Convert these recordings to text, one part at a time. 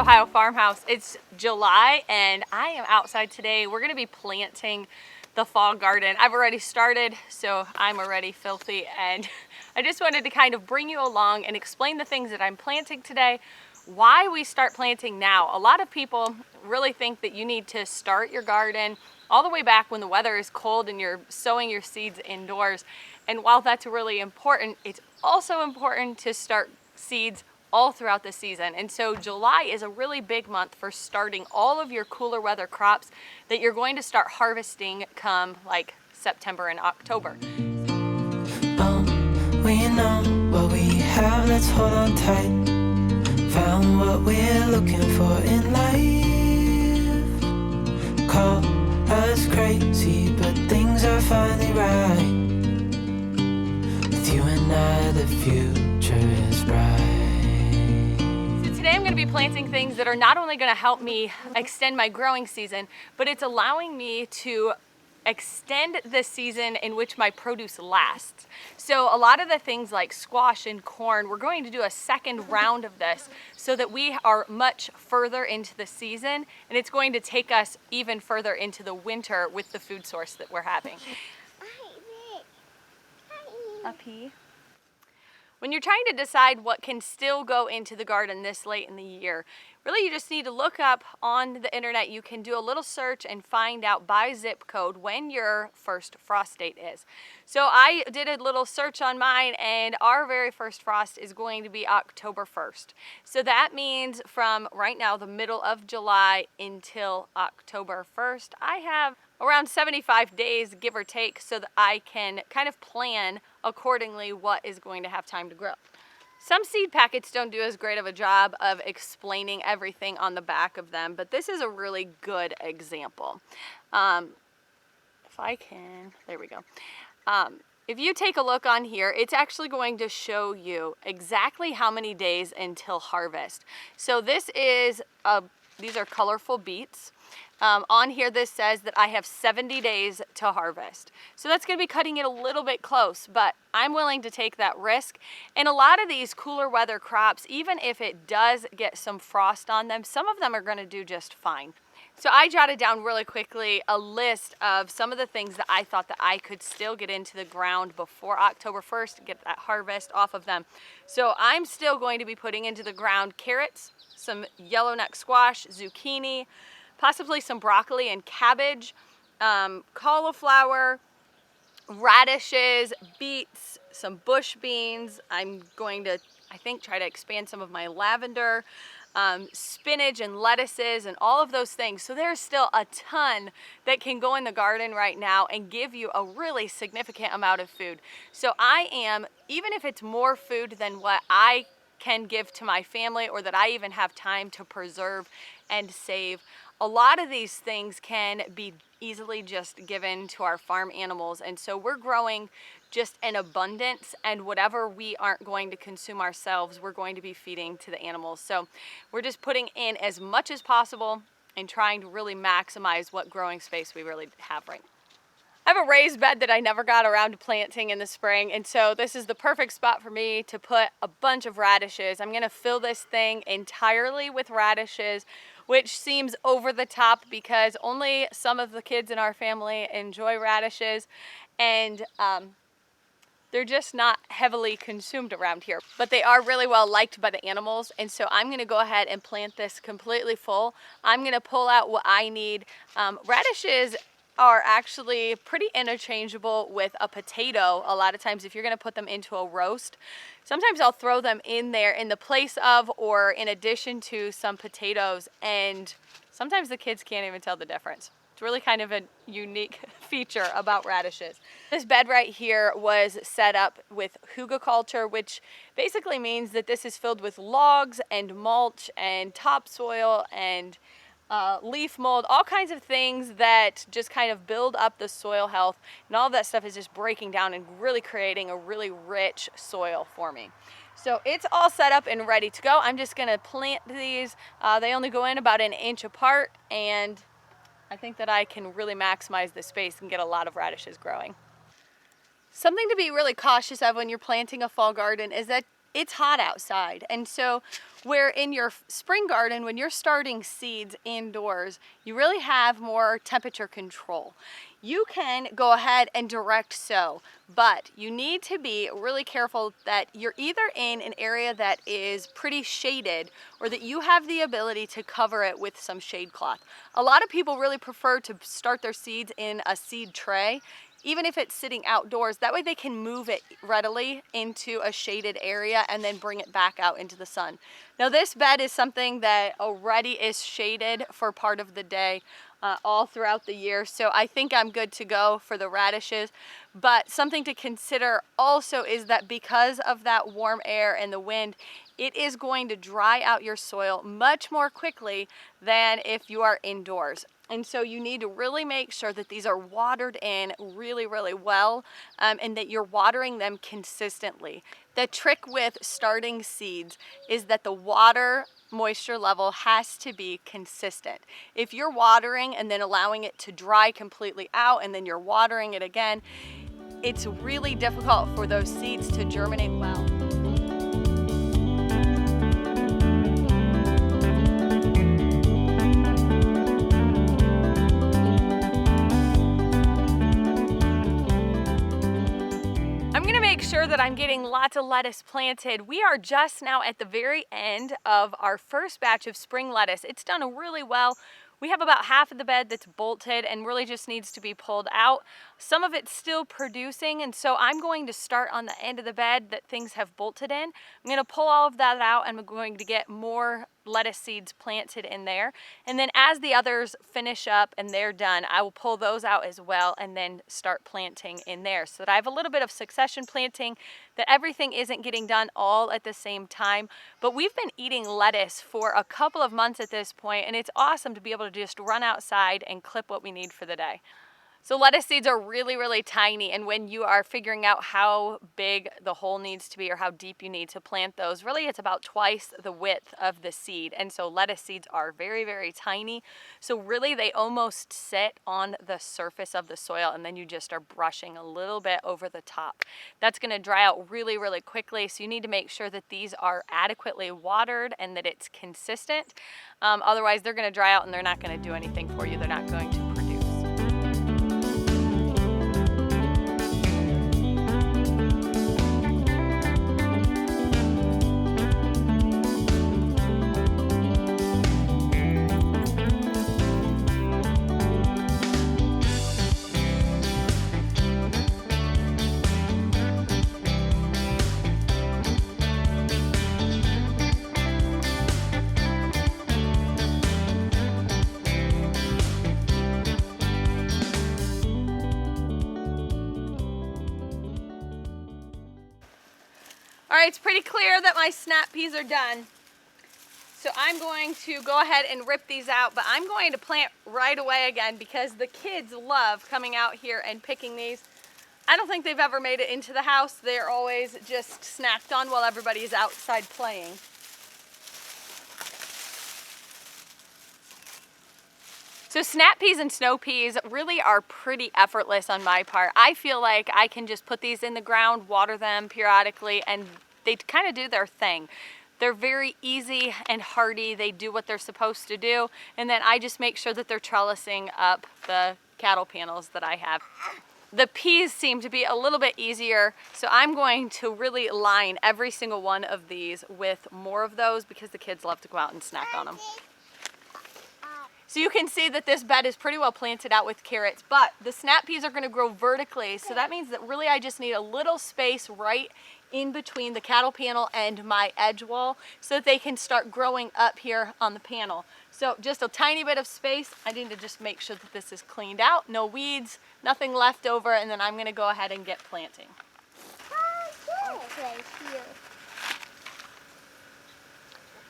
Ohio Farmhouse. It's July and I am outside today. We're going to be planting the fall garden. I've already started, so I'm already filthy, and I just wanted to kind of bring you along and explain the things that I'm planting today, why we start planting now. A lot of people really think that you need to start your garden all the way back when the weather is cold and you're sowing your seeds indoors. And while that's really important, it's also important to start seeds all throughout the season. And so July is a really big month for starting all of your cooler weather crops that you're going to start harvesting come like September and October. We know what we have, let's hold on tight. Found what we're looking for in life. Call us crazy, but things are finally right. With you and I, the future is bright. Today I'm going to be planting things that are not only going to help me extend my growing season, but it's allowing me to extend the season in which my produce lasts. So a lot of the things like squash and corn, we're going to do a second round of this so that we are much further into the season, and it's going to take us even further into the winter with the food source that we're having. A pea. When you're trying to decide what can still go into the garden this late in the year, really you just need to look up on the internet. You can do a little search and find out by zip code when your first frost date is. So I did a little search on mine, and our very first frost is going to be October 1st. So that means from right now, the middle of July, until October 1st, I have around 75 days, give or take, so that I can kind of plan accordingly what is going to have time to grow. Some seed packets don't do as great of a job of explaining everything on the back of them, but this is a really good example. If I can, there we go. If you take a look on here, it's actually going to show you exactly how many days until harvest. So this is, these are colorful beets. On here this says that I have 70 days to harvest. So that's going to be cutting it a little bit close, but I'm willing to take that risk. And a lot of these cooler weather crops, even if it does get some frost on them, some of them are going to do just fine. So I jotted down really quickly a list of some of the things that I thought that I could still get into the ground before October 1st to get that harvest off of them. So I'm still going to be putting into the ground carrots, some yellow neck squash, zucchini, possibly some broccoli and cabbage, cauliflower, radishes, beets, some bush beans. I'm going to, I think, try to expand some of my lavender, spinach and lettuces and all of those things. So there's still a ton that can go in the garden right now and give you a really significant amount of food. So I am, even if it's more food than what I can give to my family or that I even have time to preserve and save, a lot of these things can be easily just given to our farm animals. And so we're growing just an abundance, and whatever we aren't going to consume ourselves, we're going to be feeding to the animals. So we're just putting in as much as possible and trying to really maximize what growing space we really have right now. I have a raised bed that I never got around to planting in the spring, and so this is the perfect spot for me to put a bunch of radishes. I'm going to fill this thing entirely with radishes, which seems over the top because only some of the kids in our family enjoy radishes, and they're just not heavily consumed around here. But they are really well liked by the animals, and so I'm going to go ahead and plant this completely full. I'm going to pull out what I need. Radishes are actually pretty interchangeable with a potato. A lot of times if you're going to put them into a roast, sometimes I'll throw them in there in the place of or in addition to some potatoes, and sometimes the kids can't even tell the difference. It's really kind of a unique feature about radishes. This bed right here was set up with hugelkultur, which basically means that this is filled with logs and mulch and topsoil and leaf mold, all kinds of things that just kind of build up the soil health, and all of that stuff is just breaking down and really creating a really rich soil for me. So it's all set up and ready to go. I'm just going to plant these. They only go in about 1 inch apart, and I think that I can really maximize the space and get a lot of radishes growing. Something to be really cautious of when you're planting a fall garden is that it's hot outside. And so where in your spring garden, when you're starting seeds indoors, you really have more temperature control. You can go ahead and direct sow, but you need to be really careful that you're either in an area that is pretty shaded or that you have the ability to cover it with some shade cloth. A lot of people really prefer to start their seeds in a seed tray, even if it's sitting outdoors. That way they can move it readily into a shaded area and then bring it back out into the sun. Now this bed is something that already is shaded for part of the day all throughout the year, so I think I'm good to go for the radishes. But something to consider also is that because of that warm air and the wind, it is going to dry out your soil much more quickly than if you are indoors. And so you need to really make sure that these are watered in really, really well, and that you're watering them consistently. The trick with starting seeds is that the water moisture level has to be consistent. If you're watering and then allowing it to dry completely out and then you're watering it again, it's really difficult for those seeds to germinate well. Make sure that I'm getting lots of lettuce planted. We are just now at the very end of our first batch of spring lettuce. It's done really well. We have about half of the bed that's bolted and really just needs to be pulled out. Some of it's still producing, and so I'm going to start on the end of the bed that things have bolted in. I'm going to pull all of that out and I'm going to get more lettuce seeds planted in there. And then as the others finish up and they're done, I will pull those out as well and then start planting in there so that I have a little bit of succession planting, that everything isn't getting done all at the same time. But we've been eating lettuce for a couple of months at this point, and it's awesome to be able to just run outside and clip what we need for the day. So lettuce seeds are really, really tiny, and when you are figuring out how big the hole needs to be or how deep you need to plant those, really it's about twice the width of the seed. And so lettuce seeds are very, very tiny. So really they almost sit on the surface of the soil, and then you just are brushing a little bit over the top. That's going to dry out really, really quickly, so you need to make sure that these are adequately watered and that it's consistent. Otherwise they're going to dry out and they're not going to do anything for you. They're not going to produce. All right, it's pretty clear that my snap peas are done. So I'm going to go ahead and rip these out, but I'm going to plant right away again because the kids love coming out here and picking these. I don't think they've ever made it into the house. They're always just snacked on while everybody is outside playing. So snap peas and snow peas really are pretty effortless on my part. I feel like I can just put these in the ground, water them periodically, and they kind of do their thing. They're very easy and hardy. They do what they're supposed to do. And then I just make sure that they're trellising up the cattle panels that I have. The peas seem to be a little bit easier, so I'm going to really line every single one of these with more of those because the kids love to go out and snack on them. So you can see that this bed is pretty well planted out with carrots, but the snap peas are going to grow vertically, so that means that really I just need a little space right in between the cattle panel and my edge wall so that they can start growing up here on the panel. So just a tiny bit of space. I need to just make sure that this is cleaned out, no weeds, nothing left over, and then I'm going to go ahead and get planting.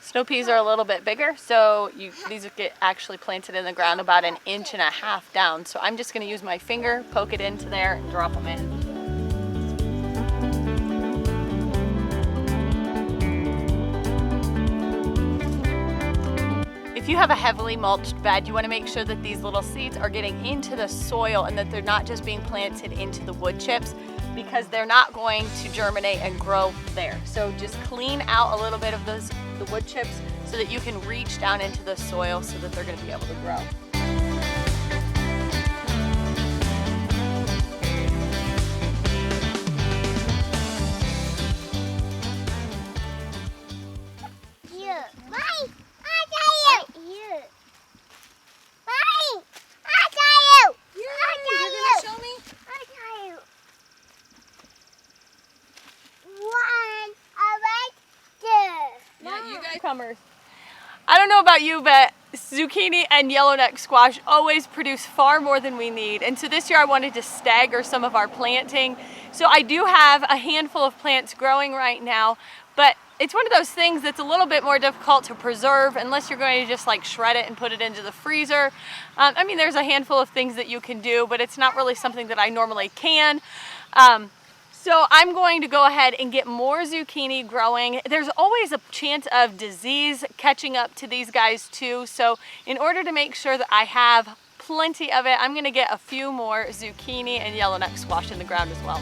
Snow peas are a little bit bigger, so these get actually planted in the ground about 1.5 inches down. So I'm just going to use my finger, poke it into there, and drop them in. If you have a heavily mulched bed, you want to make sure that these little seeds are getting into the soil and that they're not just being planted into the wood chips. because they're not going to germinate and grow there. So just clean out a little bit of the wood chips so that you can reach down into the soil so that they're going to be able to grow. I don't know about you, but zucchini and yellowneck squash always produce far more than we need. And so this year I wanted to stagger some of our planting. So I do have a handful of plants growing right now, but it's one of those things that's a little bit more difficult to preserve unless you're going to just like shred it and put it into the freezer. I mean, there's a handful of things that you can do, but it's not really something that I normally can. So I'm going to go ahead and get more zucchini growing. There's always a chance of disease catching up to these guys too. So in order to make sure that I have plenty of it, I'm going to get a few more zucchini and yellowneck squash in the ground as well.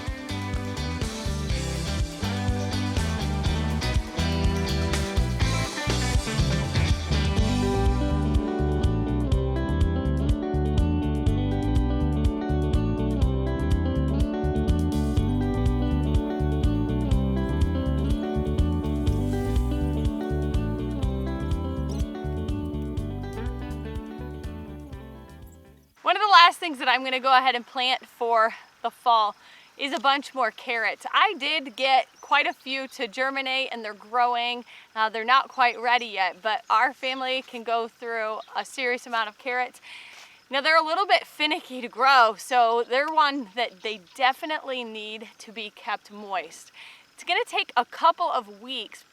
One of the last things that I'm going to go ahead and plant for the fall is a bunch more carrots. I did get quite a few to germinate and they're growing. They're not quite ready yet, but our family can go through a serious amount of carrots. Now they're a little bit finicky to grow, so they're one that they definitely need to be kept moist. It's going to take a couple of weeks,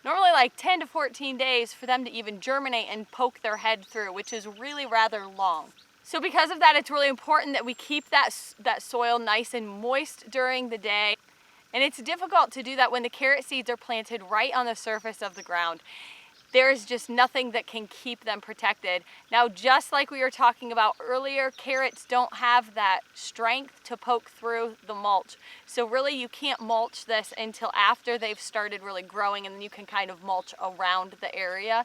normally like 10 to 14 days for them to even germinate and poke their head through, which is really rather long. So because of that, it's really important that we keep that soil nice and moist during the day. And it's difficult to do that when the carrot seeds are planted right on the surface of the ground. There is just nothing that can keep them protected. Now, just like we were talking about earlier, carrots don't have that strength to poke through the mulch. So really you can't mulch this until after they've started really growing, and then you can kind of mulch around the area.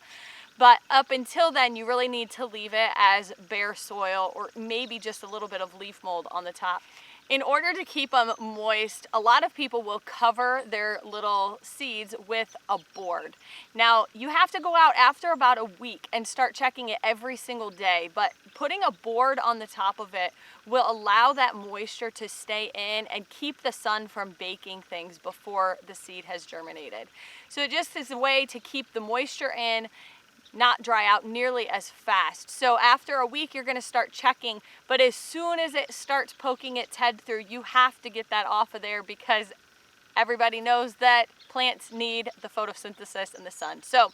But up until then, you really need to leave it as bare soil or maybe just a little bit of leaf mold on the top. In order to keep them moist, a lot of people will cover their little seeds with a board. Now, you have to go out after about a week and start checking it every single day, but putting a board on the top of it will allow that moisture to stay in and keep the sun from baking things before the seed has germinated. So it just is a way to keep the moisture in, not dry out nearly as fast. So after a week, you're going to start checking, but as soon as it starts poking its head through, you have to get that off of there because everybody knows that plants need the photosynthesis and the sun. So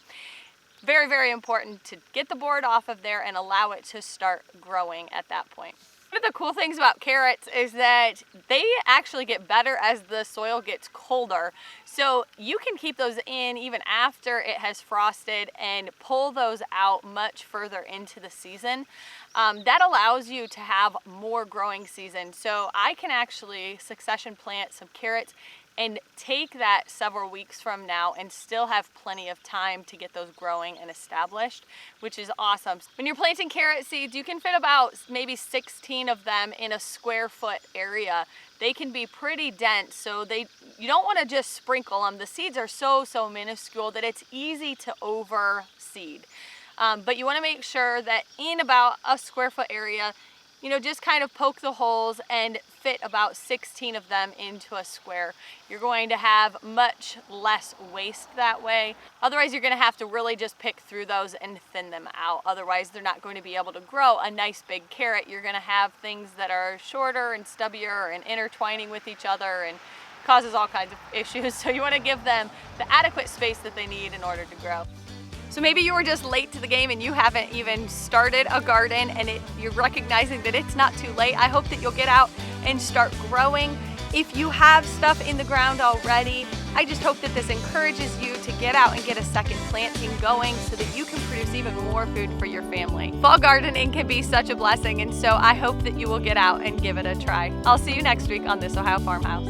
very, very important to get the board off of there and allow it to start growing at that point. One of the cool things about carrots is that they actually get better as the soil gets colder. So you can keep those in even after it has frosted and pull those out much further into the season. That allows you to have more growing season. So I can actually succession plant some carrots and take that several weeks from now and still have plenty of time to get those growing and established, which is awesome. When you're planting carrot seeds, you can fit about maybe 16 of them in a square foot area. They can be pretty dense, so you don't want to just sprinkle them. The seeds are so minuscule that it's easy to overseed. But you want to make sure that in about a square foot area, you know, just kind of poke the holes and fit about 16 of them into a square. You're going to have much less waste that way. Otherwise, you're going to have to really just pick through those and thin them out. Otherwise, they're not going to be able to grow a nice big carrot. You're going to have things that are shorter and stubbier and intertwining with each other and causes all kinds of issues. So you want to give them the adequate space that they need in order to grow. So maybe you were just late to the game and you haven't even started a garden and you're recognizing that it's not too late. I hope that you'll get out and start growing. If you have stuff in the ground already, I just hope that this encourages you to get out and get a second planting going so that you can produce even more food for your family. Fall gardening can be such a blessing, and so I hope that you will get out and give it a try. I'll see you next week on This Ohio Farmhouse.